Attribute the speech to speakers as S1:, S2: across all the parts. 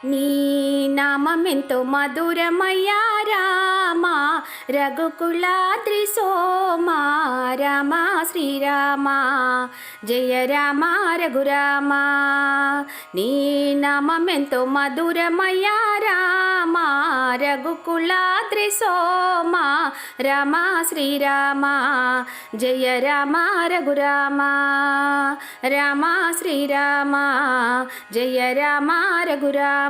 S1: నీ నామమెంతో మధురమయ్యా రామా రఘుకులాద్రి సోమా రామా శ్రీరామా జయ రామా రఘురామా. నీ నామమెంతో మధురమయ్యా రామా రఘుకులాద్రి సోమా రామా శ్రీరామా జయ రామా రఘురామా రామా శ్రీరామా జయ రామా రఘురామా.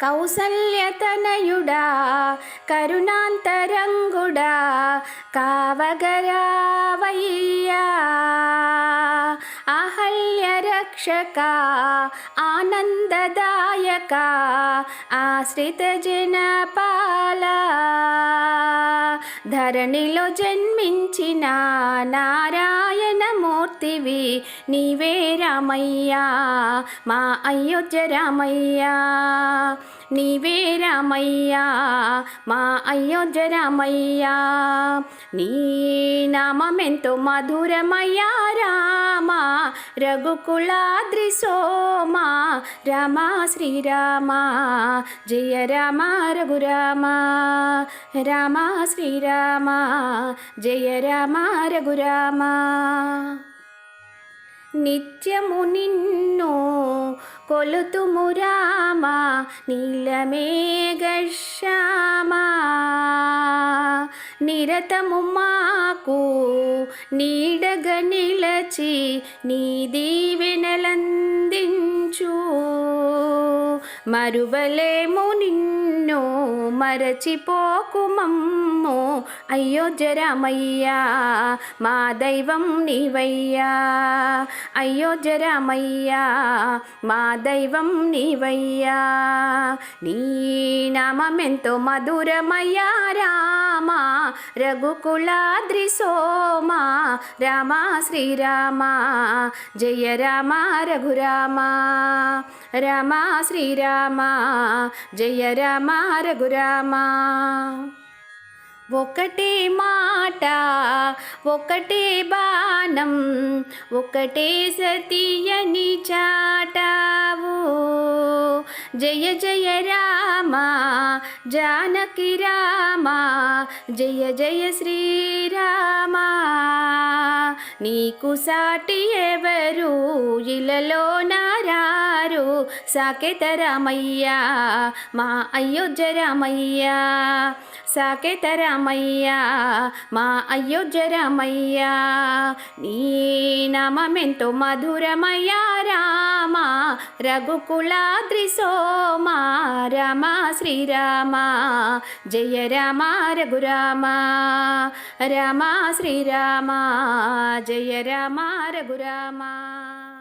S1: కౌసల్యతనయుడా కరుణాంతరంగుడా కావగరావయ్యా అహల్య రక్షక ఆనందదాయక ఆశ్రిత జనపాల. ధరణిలో జన్మించిన నారాయణమూర్తివి నీవే రామయ్యా మా అయోధ్య రామయ్యా. నీవే రామయ్యా మా అయోధ్య రామయ్యా. నీ నామమెంతో మధురమయ్యా రామా రఘుకులాద్రి సోమా రామా శ్రీరామా జయ రామా రఘురామా రామా శ్రీరామా జయ రామా రఘురామా. నిత్యము నిన్ను కొలుతుము రామా నీలమేఘశ్యామా. నిరతము మాకు నీడగా నిలచి నీ దీవెనలందించు. మరువలేము నిన్ను మరచిపోకు మమ్ము అయోధ్య రామయ్యా మా దైవం నీవయ్యా. అయోధ్య రామయ్యా మా దైవం నీవయ్యా. నీ నామమెంతో మధురమయ్యా రామా రఘుకులాద్రి సోమా రామా శ్రీరామా జయ రామా రఘురామా రామా శ్రీరామా జయ రామా రఘురామా. ఒకటే మాట ఒకటే బాణం ఒకటే సతీయని చాటావు. జయ జయ రామా జానకి రామా జయ జయ శ్రీరామా. నీకు సాటి ఎవరు ఇలలో నారారు సాకేత రామయ్యా మా అయోధ్య రామయ్యా. సాకేత రామయ్యా మా అయోధ్య రామయ్యా. నీ నామమెంతో మధురమయ్యా రామా రఘుకులాద్రి సోమా రామా శ్రీరామా జయ రామా రఘురామా రామా శ్రీరామా జయ రామా రఘురామా.